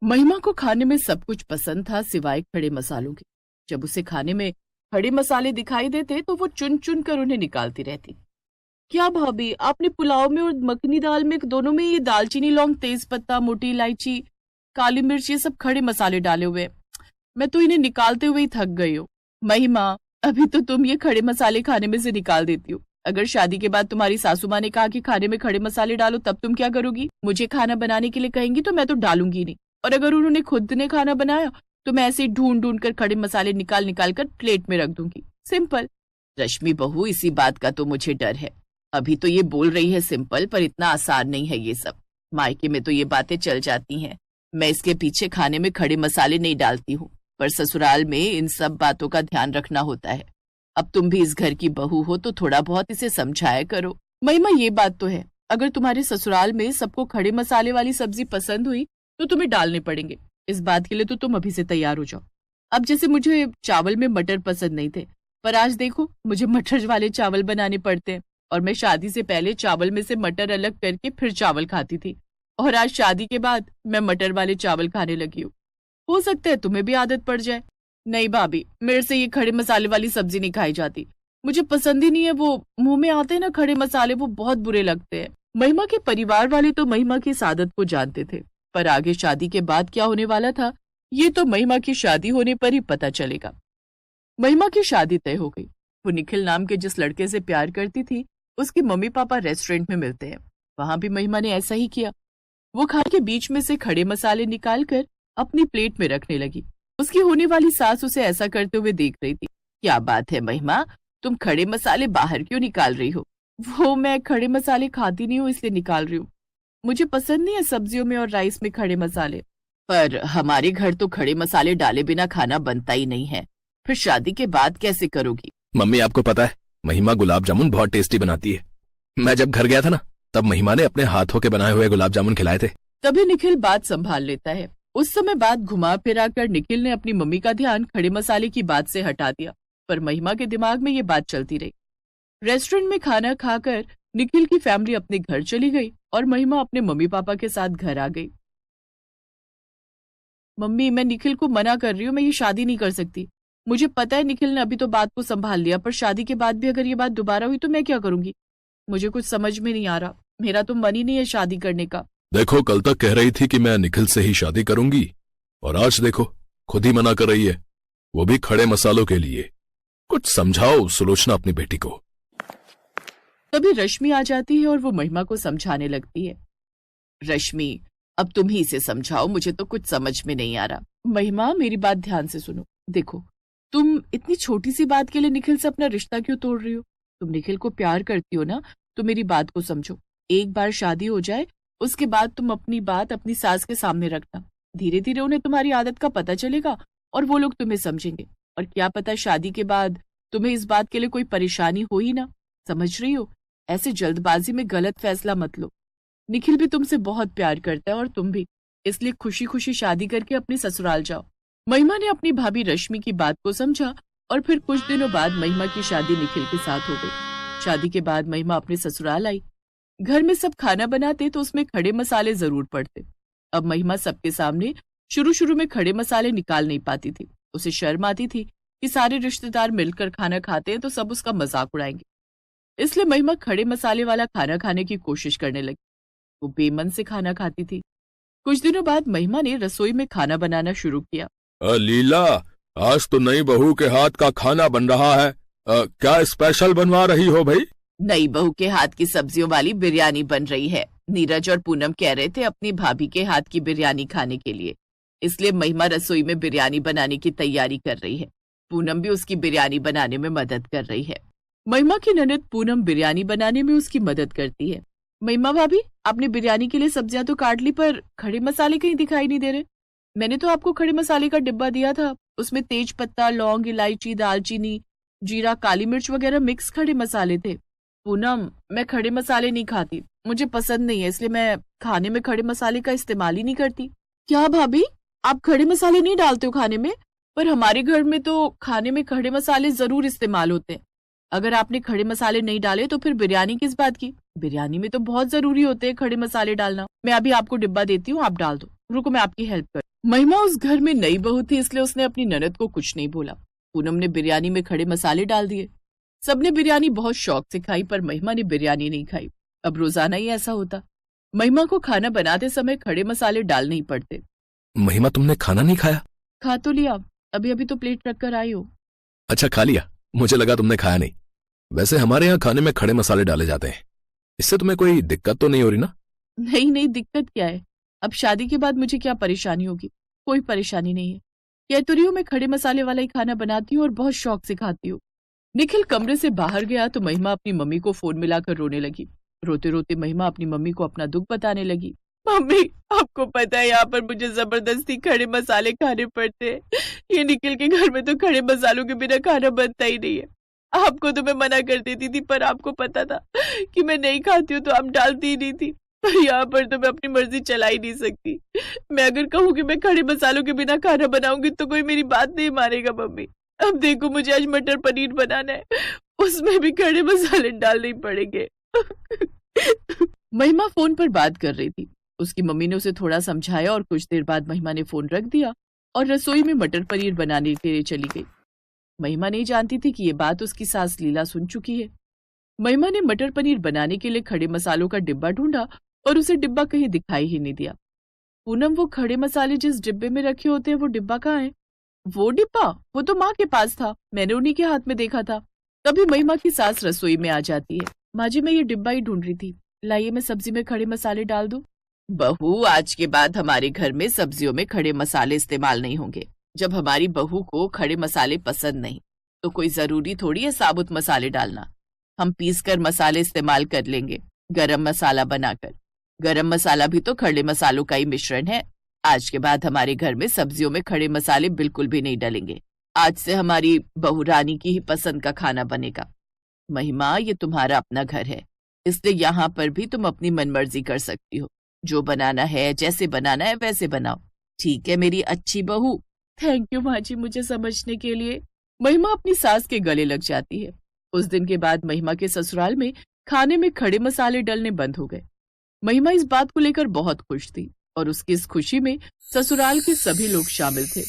महिमा को खाने में सब कुछ पसंद था सिवाय खड़े मसालों के। जब उसे खाने में खड़े मसाले दिखाई देते तो वो चुन चुन कर उन्हें निकालती रहती। क्या भाभी, आपने पुलाव में और मखनी दाल में दोनों में ये दालचीनी, लौंग, तेज पत्ता, मोटी इलायची, काली मिर्च, ये सब खड़े मसाले डाले हुए हैं। मैं तो इन्हें निकालते हुए ही थक गई हूँ। महिमा, अभी तो तुम ये खड़े मसाले खाने में से निकाल देती हो। अगर शादी के बाद तुम्हारी सासू माँ ने कहा कि खाने में खड़े मसाले डालो, तब तुम क्या करोगी? मुझे खाना बनाने के लिए कहेंगी तो मैं तो डालूंगी नहीं, और अगर उन्होंने खुद ने खाना बनाया तो मैं ऐसे ही ढूंढ ढूंढ कर खड़े मसाले निकाल निकाल कर प्लेट में रख दूंगी। सिंपल। रश्मि बहू, इसी बात का तो मुझे डर है। अभी तो ये बोल रही है सिंपल, पर इतना आसान नहीं है ये सब। मायके में तो ये बातें चल जाती हैं। मैं इसके पीछे खाने में खड़े मसाले नहीं डालती हूँ, पर ससुराल में इन सब बातों का ध्यान रखना होता है। अब तुम भी इस घर की बहू हो तो थोड़ा बहुत इसे समझाया करो। महिमा, ये बात तो है, अगर तुम्हारे ससुराल में सबको खड़े मसाले वाली सब्जी पसंद हुई तो तुम्हें डालने पड़ेंगे। इस बात के लिए तो तुम अभी से तैयार हो जाओ। अब जैसे मुझे चावल में मटर पसंद नहीं थे, पर आज देखो मुझे मटर वाले चावल बनाने पड़ते हैं, और मैं शादी से पहले चावल में से मटर अलग करके फिर चावल खाती थी, और आज शादी के बाद मैं मटर वाले चावल खाने लगी हूँ। हो सकता है तुम्हें भी आदत पड़ जाए। नहीं भाभी, मेरे से ये खड़े मसाले वाली सब्जी नहीं खाई जाती। मुझे पसंद ही नहीं है। वो मुंह में आते हैं ना खड़े मसाले, वो बहुत बुरे लगते हैं। महिमा के परिवार वाले तो महिमा की इस आदत को जानते थे, पर आगे शादी के बाद क्या होने वाला था ये तो महिमा की शादी होने पर ही पता चलेगा। महिमा की शादी तय हो गई। वो निखिल नाम के जिस लड़के से प्यार करती थी, उसके मम्मी पापा रेस्टोरेंट में मिलते हैं। वहां भी महिमा ने ऐसा ही किया। वो खाने के बीच में से खड़े मसाले निकालकर अपनी प्लेट में रखने लगी। उसकी होने वाली सास उसे ऐसा करते हुए देख रही थी। क्या बात है महिमा, तुम खड़े मसाले बाहर क्यों निकाल रही हो? वो मैं खड़े मसाले खाती नहीं हूँ, इसलिए निकाल रही हूँ। मुझे पसंद नहीं है सब्जियों में और राइस में खड़े मसाले। पर हमारे घर तो खड़े मसाले डाले बिना खाना बनता ही नहीं है। फिर शादी के बाद कैसे करोगी? मम्मी, आपको पता है महिमा गुलाब जामुन बहुत टेस्टी बनाती है। मैं जब घर गया था ना, तब महिमा ने अपने हाथों के बनाए हुए गुलाब जामुन खिलाए थे। तभी निखिल बात संभाल लेता है। उस समय बात घुमा फिरा कर निखिल ने अपनी मम्मी का ध्यान खड़े मसाले की बात से हटा दिया, पर महिमा के दिमाग में ये बात चलती रही। रेस्टोरेंट में खाना खाकर निखिल की फैमिली अपने घर चली गई और महिमा अपने मम्मी पापा के साथ घर आ गई। मम्मी, मैं निखिल को मना कर रही हूँ, मैं ये शादी नहीं कर सकती। मुझे पता है निखिल ने अभी तो बात को संभाल लिया, पर शादी के बाद भी अगर ये बात दोबारा हुई तो मैं क्या करूंगी? मुझे कुछ समझ में नहीं आ रहा। मेरा तो मन ही नहीं है शादी करने का। देखो, कल तक कह रही थी कि मैं निखिल से ही शादी करूंगी, और आज देखो खुद ही मना कर रही है, वो भी खड़े मसालों के लिए। कुछ समझाओ सुलोचना अपनी बेटी को। तभी रश्मि आ जाती है और वो महिमा को समझाने लगती है। रश्मि, अब तुम ही इसे समझाओ, मुझे तो कुछ समझ में नहीं आ रहा। महिमा, मेरी बात ध्यान से सुनो। देखो, तुम इतनी छोटी सी बात के लिए निखिल से अपना रिश्ता क्यों तोड़ रही हो? तुम निखिल को प्यार करती हो ना, तो मेरी बात को समझो। एक बार शादी हो जाए, उसके बाद तुम अपनी बात अपनी सास के सामने रखना। धीरे धीरे उन्हें तुम्हारी आदत का पता चलेगा और वो लोग तुम्हें समझेंगे। और क्या पता शादी के बाद तुम्हें इस बात के लिए कोई परेशानी हो ही ना। समझ रही हो? ऐसे जल्दबाजी में गलत फैसला मत लो। निखिल भी तुमसे बहुत प्यार करता है और तुम भी, इसलिए खुशी खुशी शादी करके अपने ससुराल जाओ। महिमा ने अपनी भाभी रश्मि की बात को समझा और फिर कुछ दिनों बाद महिमा की शादी निखिल के साथ हो गई। शादी के बाद महिमा अपने ससुराल आई। घर में सब खाना बनाते तो उसमें खड़े मसाले जरूर पड़ते। अब महिमा सबके सामने शुरू शुरू में खड़े मसाले निकाल नहीं पाती थी। उसे शर्म आती थी कि सारे रिश्तेदार मिलकर खाना खाते हैं तो सब उसका मजाक उड़ाएंगे। इसलिए महिमा खड़े मसाले वाला खाना खाने की कोशिश करने लगी। वो बेमन से खाना खाती थी। कुछ दिनों बाद महिमा ने रसोई में खाना बनाना शुरू किया। लीला, आज तो नई बहू के हाथ का खाना बन रहा है। क्या स्पेशल बनवा रही हो भाई? नई बहू के हाथ की सब्जियों वाली बिरयानी बन रही है। नीरज और पूनम कह रहे थे अपनी भाभी के हाथ की बिरयानी खाने के लिए, इसलिए महिमा रसोई में बिरयानी बनाने की तैयारी कर रही है। पूनम भी उसकी बिरयानी बनाने में मदद कर रही है। महिमा की ननद पूनम बिरयानी बनाने में उसकी मदद करती है। महिमा भाभी, आपने बिरयानी के लिए सब्जियां तो काट ली, पर खड़े मसाले कहीं दिखाई नहीं दे रहे। मैंने तो आपको खड़े मसाले का डिब्बा दिया था, उसमें तेज पत्ता, लौंग, इलायची, दालचीनी, जीरा, काली मिर्च वगैरह मिक्स खड़े मसाले थे। पूनम, मैं खड़े मसाले नहीं खाती, मुझे पसंद नहीं है, इसलिए मैं खाने में खड़े मसाले का इस्तेमाल ही नहीं करती। क्या भाभी, आप खड़े मसाले नहीं डालते हो खाने में? पर हमारे घर में तो खाने में खड़े मसाले जरूर इस्तेमाल होते हैं। अगर आपने खड़े मसाले नहीं डाले तो फिर बिरयानी किस बात की? बिरयानी में तो बहुत जरूरी होते हैं खड़े मसाले डालना। मैं अभी आपको डिब्बा देती हूँ, आप डाल दो। रुको, मैं आपकी हेल्प कर। महिमा उस घर में नई बहू थी, इसलिए उसने अपनी ननद को कुछ नहीं बोला। पूनम ने बिरयानी में खड़े मसाले डाल दिए। सबने बिरयानी बहुत शौक से खाई, पर महिमा ने बिरयानी नहीं खाई। अब रोजाना ही ऐसा होता। महिमा को खाना बनाते समय खड़े मसाले डालने ही पड़ते। महिमा, तुमने खाना नहीं खाया? खा तो लिया, अभी अभी तो प्लेट रख कर आई हो। अच्छा, खा लिया। मुझे लगा तुमने खाया नहीं। वैसे हमारे यहाँ खाने में खड़े मसाले डाले जाते हैं। इससे तुम्हें कोई दिक्कत तो नहीं हो रही ना? नहीं नहीं, दिक्कत क्या है? अब शादी के बाद मुझे क्या परेशानी होगी? कोई परेशानी नहीं है। कह तो रही हूँ, मैं खड़े मसाले वाला ही खाना बनाती हूँ और बहुत शौक से खाती हूँ। निखिल कमरे से बाहर गया तो महिमा अपनी मम्मी को फोन मिलाकर रोने लगी। रोते रोते महिमा अपनी मम्मी को अपना दुख बताने लगी। मम्मी, आपको पता है यहाँ पर मुझे जबरदस्ती खड़े मसाले खाने पड़ते हैं। ये निखिल के घर में तो खड़े मसालों के बिना खाना बनता ही नहीं है। आपको तो मैं मना कर देती थी, पर आपको पता था कि मैं नहीं खाती हूँ तो आप डालती ही नहीं थी। पर यहाँ पर तो मैं अपनी मर्जी चला ही नहीं सकती। मैं अगर कहूँ कि मैं खड़े मसालों के बिना खाना बनाऊंगी तो कोई मेरी बात नहीं मानेगा। मम्मी, अब देखो, मुझे आज मटर पनीर बनाना है, उसमें भी खड़े मसाले डालने ही पड़ेंगे। महिमा फोन पर बात कर रही थी। उसकी मम्मी ने उसे थोड़ा समझाया और कुछ देर बाद महिमा ने फोन रख दिया और रसोई में मटर पनीर बनाने के लिए चली गई। महिमा नहीं जानती थी कि ये बात उसकी सास लीला सुन चुकी है। महिमा ने मटर पनीर बनाने के लिए खड़े मसालों का डिब्बा ढूंढा और उसे डिब्बा कहीं दिखाई ही नहीं दिया। पूनम, वो खड़े मसाले जिस डिब्बे में रखे होते हैं वो डिब्बा कहाँ है? वो डिब्बा? वो तो माँ के पास था, मैंने उन्हीं के हाथ में देखा था। तभी महिमा की सास रसोई में आ जाती है। माँ जी, मैं ये डिब्बा ही ढूंढ रही थी, लाइए मैं सब्जी में खड़े मसाले डाल दूं। बहू, आज के बाद हमारे घर में सब्जियों में खड़े मसाले इस्तेमाल नहीं होंगे। जब हमारी बहू को खड़े मसाले पसंद नहीं तो कोई जरूरी थोड़ी है साबुत मसाले डालना। हम पीसकर मसाले इस्तेमाल कर लेंगे, गरम मसाला बनाकर। गरम मसाला भी तो खड़े मसालों का ही मिश्रण है। आज के बाद हमारे घर में सब्जियों में खड़े मसाले बिल्कुल भी नहीं डलेंगे। आज से हमारी बहू रानी की ही पसंद का खाना बनेगा। महिमा, ये तुम्हारा अपना घर है, इसलिए यहाँ पर भी तुम अपनी मनमर्जी कर सकती हो। जो बनाना है, जैसे बनाना है वैसे बनाओ। ठीक है मेरी अच्छी बहू? थैंक यू माँ जी, मुझे समझने के लिए। महिमा अपनी सास के गले लग जाती है। उस दिन के बाद महिमा के ससुराल में खाने में खड़े मसाले डलने बंद हो गए। महिमा इस बात को लेकर बहुत खुश थी और उसकी इस खुशी में ससुराल के सभी लोग शामिल थे।